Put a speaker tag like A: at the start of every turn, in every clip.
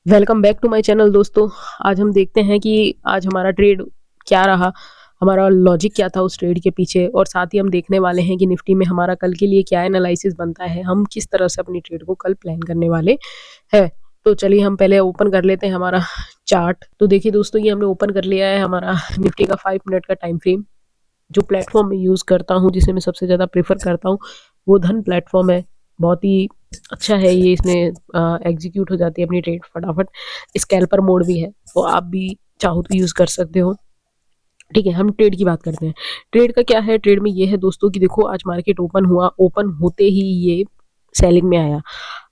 A: Welcome back to my channel दोस्तों। आज हम देखते हैं कि आज हमारा ट्रेड क्या रहा, हमारा लॉजिक क्या था उस ट्रेड के पीछे, और साथ ही हम देखने वाले हैं कि निफ्टी में हमारा कल के लिए क्या एनालिसिस बनता है, हम किस तरह से अपनी ट्रेड को कल प्लान करने वाले हैं। तो चलिए हम पहले ओपन कर लेते हैं हमारा चार्ट। तो देखिए दोस्तों, ये हमने ओपन कर लिया है हमारा निफ्टी का 5 मिनट का टाइम फ्रेम। जो प्लेटफॉर्म मैं यूज़ करता हूँ, जिसे मैं सबसे ज़्यादा प्रेफर करता हूँ, वो धन प्लेटफॉर्म है। बहुत ही अच्छा है ये, इसमें एग्जीक्यूट हो जाती है अपनी ट्रेड फटाफट। स्कैल्पर मोड भी है, तो आप भी चाहो तो यूज़ कर सकते हो। ठीक है, हम ट्रेड की बात करते हैं। ट्रेड का क्या है, ट्रेड में ये है दोस्तों कि देखो, आज मार्केट ओपन हुआ, ओपन होते ही ये सेलिंग में आया।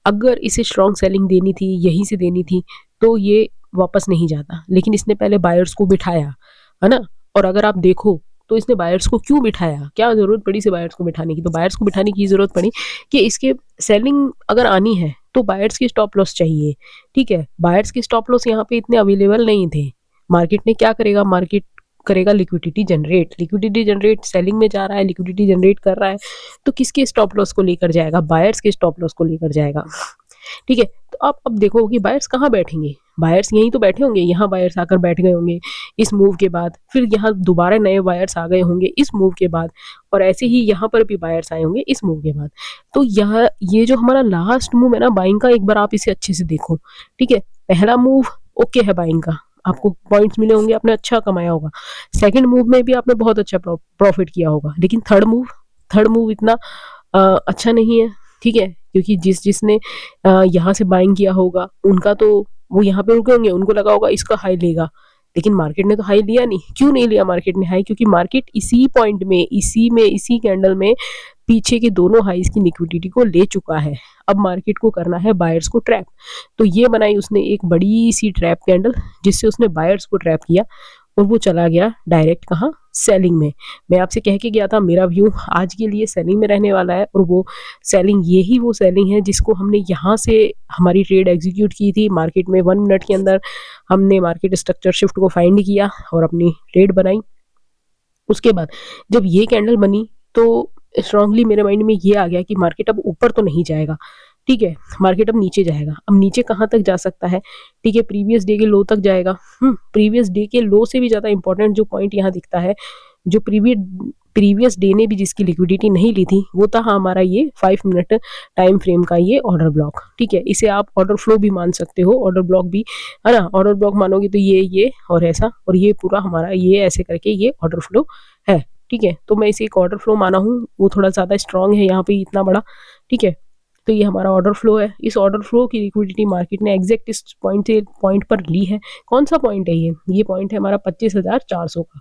A: अगर इसे स्ट्रॉन्ग सेलिंग देनी थी, यहीं से देनी थी, तो ये वापस नहीं जाता, लेकिन इसने पहले बायर्स को बिठाया, है ना। और अगर आप देखो तो इसने बायर्स को क्यों बिठाया, क्या जरूरत पड़ी से बायर्स को बिठाने की? तो बायर्स को बिठाने की जरूरत पड़ी कि इसके सेलिंग अगर आनी है तो बायर्स की स्टॉप लॉस चाहिए। ठीक है, बायर्स के स्टॉप लॉस यहाँ पे इतने अवेलेबल नहीं थे। मार्केट ने क्या करेगा, मार्केट करेगा liquidity generate. Liquidity generate, selling में जा रहा है, लिक्विडिटी जनरेट कर रहा है, तो किसके स्टॉप लॉस को लेकर जाएगा? बायर्स के स्टॉप लॉस को लेकर जाएगा। ठीक है, तो आप अब देखो कि बायर्स कहाँ बैठेंगे। बायर्स यहीं तो बैठे होंगे, यहाँ बायर्स आकर बैठ गए होंगे इस मूव के बाद, फिर यहाँ दोबारा नए बायर्स आ गए होंगे इस मूव के बाद, और ऐसे ही यहाँ पर भी बायर्स आए होंगे इस मूव के बाद। तो यह ये जो हमारा लास्ट मूव है ना बाइंग का, एक बार आप इसे अच्छे से देखो। ठीक है, पहला मूव ओके है बाइंग का, आपको पॉइंट्स मिले होंगे, आपने अच्छा कमाया होगा। सेकंड मूव में भी आपने बहुत अच्छा प्रॉफिट किया होगा, लेकिन थर्ड मूव इतना अच्छा नहीं है। ठीक है, क्योंकि जिसने यहाँ से बाइंग किया होगा, उनका तो वो यहाँ पे रुके होंगे, उनको लगा होगा इसका हाई लेगा, लेकिन मार्केट ने तो हाई लिया नहीं। क्यों नहीं लिया मार्केट ने हाई? क्योंकि मार्केट इसी पॉइंट में, इसी कैंडल में पीछे के दोनों हाईज की लिक्विडिटी को ले चुका है। अब मार्केट को करना है बायर्स को ट्रैप। तो ये बनाई उसने एक बड़ी सी ट्रैप कैंडल, जिससे उसने बायर्स को ट्रैप किया, और वो चला गया डायरेक्ट कहाँ? सेलिंग में। मैं आपसे कह के गया था मेरा व्यू आज के लिए सेलिंग में रहने वाला है, और वो सेलिंग, यही वो सेलिंग है जिसको हमने यहाँ से हमारी ट्रेड एग्जीक्यूट की थी मार्केट में। 1 मिनट के अंदर हमने मार्केट स्ट्रक्चर शिफ्ट को फाइंड किया और अपनी ट्रेड बनाई। उसके बाद जब ये कैंडल बनी तो स्ट्रांगली मेरे माइंड में ये आ गया कि मार्केट अब ऊपर तो नहीं जाएगा। ठीक है, मार्केट अब नीचे जाएगा। अब नीचे कहाँ तक जा सकता है? ठीक है, प्रीवियस डे के लो तक जाएगा। प्रीवियस डे के लो से भी ज़्यादा इंपॉर्टेंट जो पॉइंट यहाँ दिखता है, जो प्रीवियस डे ने भी जिसकी लिक्विडिटी नहीं ली थी, वो था हमारा ये 5 मिनट टाइम फ्रेम का ये ऑर्डर ब्लॉक। ठीक है, इसे आप ऑर्डर फ्लो भी मान सकते हो, ऑर्डर ब्लॉक भी, है ना। ऑर्डर ब्लॉक मानोगे तो ये और ऐसा, और ये पूरा हमारा ये ऐसे करके ये ऑर्डर फ्लो है। ठीक है, तो मैं इसे एक ऑर्डर फ्लो माना हूँ, वो थोड़ा ज़्यादा स्ट्रांग है यहाँ पे, इतना बड़ा। ठीक है, तो ये हमारा ऑर्डर फ्लो है। इस ऑर्डर फ्लो की लिक्विडिटी मार्केट ने एग्जैक्ट इस पॉइंट पर ली है। कौन सा पॉइंट है ये पॉइंट है हमारा 25,400 का।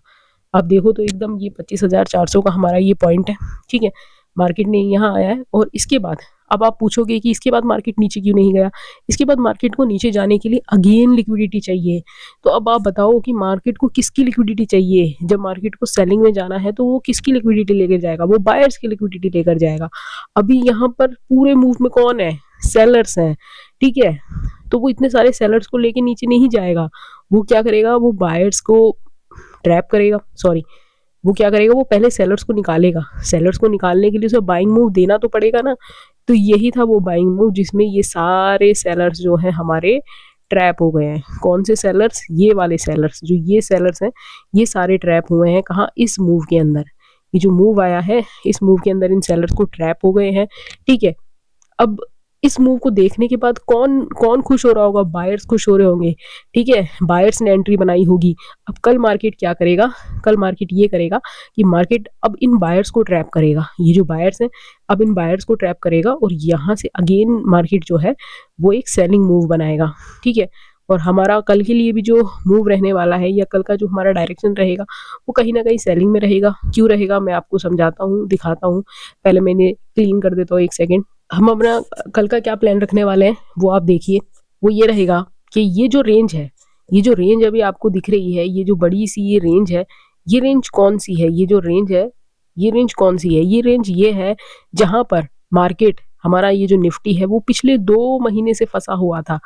A: आप देखो तो एकदम ये 25,400 का हमारा ये पॉइंट है। ठीक है, मार्केट ने यहाँ आया है, और इसके बाद अब आप पूछोगे कि इसके बाद मार्केट नीचे क्यों नहीं गया? इसके बाद मार्केट को नीचे जाने के लिए अगेन लिक्विडिटी चाहिए। तो अब आप बताओ कि मार्केट को किसकी लिक्विडिटी चाहिए? जब मार्केट को सेलिंग में जाना है तो वो किसकी लिक्विडिटी लेकर जाएगा? वो बायर्स की लिक्विडिटी लेकर जाएगा। अभी यहाँ पर पूरे मूव में कौन है? सेलर्स हैं। ठीक है, तो वो इतने सारे सेलर्स को लेके नीचे नहीं जाएगा। वो क्या करेगा? वो बायर्स को ट्रैप करेगा, सॉरी, वो क्या करेगा? वो पहले सेलर्स को निकालेगा। सेलर्स को निकालने के लिए उसे बाइंग मूव देना तो पड़ेगा ना। तो यही था वो बाइंग मूव जिसमें ये सारे सेलर्स जो हैं हमारे ट्रैप हो गए हैं। कौन से सेलर्स? ये वाले सेलर्स, जो ये सेलर्स हैं, ये सारे ट्रैप हुए हैं कहाँ? इस मूव के अंदर। ये जो मूव आया है, इस मूव के अंदर इन सेलर्स को ट्रैप हो गए हैं। ठीक है, अब इस मूव को देखने के बाद कौन कौन खुश हो रहा होगा? बायर्स खुश हो रहे होंगे। ठीक है, बायर्स ने एंट्री बनाई होगी। अब कल मार्केट क्या करेगा? कल मार्केट ये करेगा कि मार्केट अब इन बायर्स को ट्रैप करेगा। ये जो बायर्स हैं, अब इन बायर्स को ट्रैप करेगा, और यहाँ से अगेन मार्केट जो है वो एक सेलिंग मूव बनाएगा। ठीक है, और हमारा कल के लिए भी जो मूव रहने वाला है, या कल का जो हमारा डायरेक्शन रहेगा, वो कहीं ना कहीं सेलिंग में रहेगा। क्यों रहेगा मैं आपको समझाता हूँ, दिखाता हूँ। पहले मैंने क्लीन कर देता हूँ, एक सेकेंड। हम अपना कल का क्या प्लान रखने वाले हैं वो आप देखिए। वो ये रहेगा कि ये जो रेंज है, ये जो रेंज अभी आपको दिख रही है, ये जो बड़ी सी ये रेंज है, ये रेंज कौन सी है? ये जो रेंज है, ये रेंज कौन सी है? ये रेंज ये है जहां पर मार्केट हमारा, ये जो निफ्टी है, वो पिछले 2 महीने से फंसा हुआ था।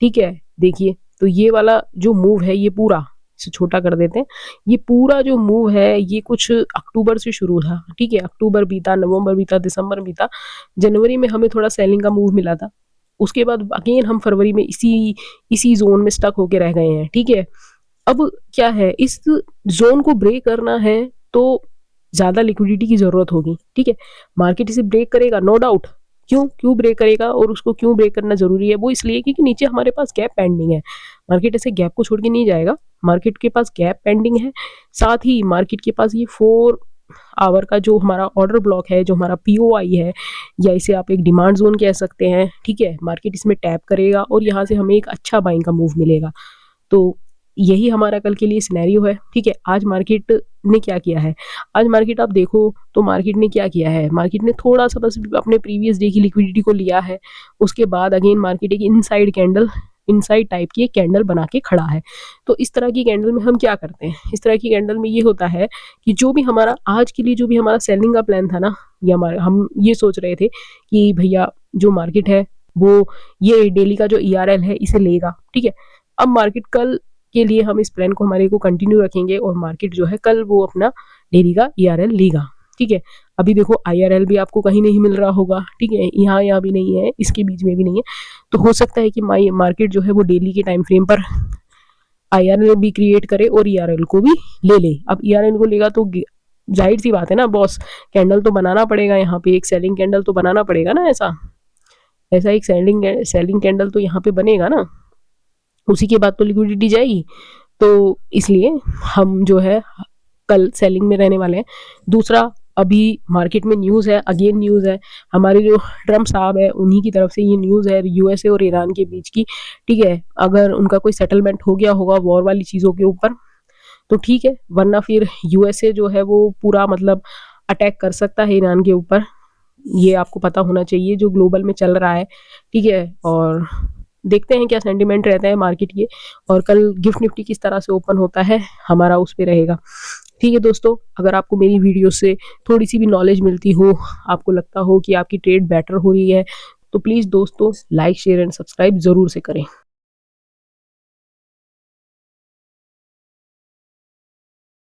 A: ठीक है, देखिए, तो ये वाला जो मूव है, ये पूरा, इसे छोटा कर देते हैं, ये पूरा जो मूव है ये कुछ अक्टूबर से शुरू था। ठीक है, अक्टूबर बीता, नवंबर बीता, दिसंबर बीता, जनवरी में हमें थोड़ा सेलिंग का मूव मिला था। उसके बाद अगेन हम फरवरी में इसी जोन में स्टक होके रह गए हैं। ठीक है, अब क्या है, इस जोन को ब्रेक करना है तो ज़्यादा लिक्विडिटी की ज़रूरत होगी। ठीक है, मार्केट इसे ब्रेक करेगा नो डाउट। क्यों ब्रेक करेगा और उसको क्यों ब्रेक करना ज़रूरी है, वो इसलिए क्योंकि नीचे हमारे पास गैप पेंडिंग है। मार्केट ऐसे गैप को छोड़ के नहीं जाएगा, मार्केट के पास गैप पेंडिंग है। साथ ही मार्केट के पास ये 4 आवर का जो हमारा ऑर्डर ब्लॉक है, जो हमारा पीओआई है, या इसे आप एक डिमांड जोन कह सकते हैं। ठीक है, मार्केट इसमें टैप करेगा और यहाँ से हमें एक अच्छा बाइंग का मूव मिलेगा। तो यही हमारा कल के लिए सिनेरियो है। ठीक है, आज मार्केट ने क्या किया है, आज मार्केट आप देखो तो मार्केट ने क्या किया है, मार्केट ने थोड़ा सा बस अपने प्रीवियस डे की लिक्विडिटी को लिया है। उसके बाद अगेन मार्केट एक इनसाइड टाइप की एक कैंडल बना के खड़ा है। तो इस तरह की कैंडल में हम क्या करते हैं, इस तरह की कैंडल में ये होता है कि जो भी हमारा आज के लिए जो भी हमारा सेलिंग का प्लान था ना, या हम ये सोच रहे थे कि भैया जो मार्केट है वो ये डेली का जो ERL है इसे लेगा। ठीक है, अब मार्केट कल के लिए हम इस प्लान को हमारे को कंटिन्यू रखेंगे और मार्केट जो है कल वो अपना डेली का ERL लेगा। ठीक है, अभी देखो IRL भी आपको कहीं नहीं मिल रहा होगा। ठीक है, यहाँ भी नहीं है, इसके बीच में भी नहीं है। तो हो सकता है कि मार्केट जो है वो डेली के टाइम फ्रेम पर IRL भी क्रिएट करे और ERL को भी ले ले। अब ERL को लेगा तो जाहिर सी बात है ना बॉस, कैंडल तो बनाना पड़ेगा, यहाँ पे एक सेलिंग कैंडल तो बनाना पड़ेगा ना। ऐसा एक सेलिंग कैंडल तो यहाँ पे बनेगा ना, उसी के बाद तो लिक्विडिटी जाएगी। तो इसलिए हम जो है कल सेलिंग में रहने वाले हैं। दूसरा, अभी मार्केट में न्यूज़ है, अगेन न्यूज़ है, हमारे जो ट्रम्प साहब है उन्हीं की तरफ से ये न्यूज़ है USA और ईरान के बीच की। ठीक है, अगर उनका कोई सेटलमेंट हो गया होगा वॉर वाली चीज़ों के ऊपर तो ठीक है, वरना फिर USA जो है वो पूरा मतलब अटैक कर सकता है ईरान के ऊपर। ये आपको पता होना चाहिए जो ग्लोबल में चल रहा है। ठीक है, और देखते हैं क्या सेंटिमेंट रहता है मार्केट के, और कल गिफ्ट निफ्टी किस तरह से ओपन होता है हमारा उस पे रहेगा। ठीक है दोस्तों, अगर आपको मेरी वीडियो से थोड़ी सी भी नॉलेज मिलती हो, आपको लगता हो कि आपकी ट्रेड बेटर हो रही है, तो प्लीज़ दोस्तों लाइक शेयर एंड सब्सक्राइब ज़रूर से करें।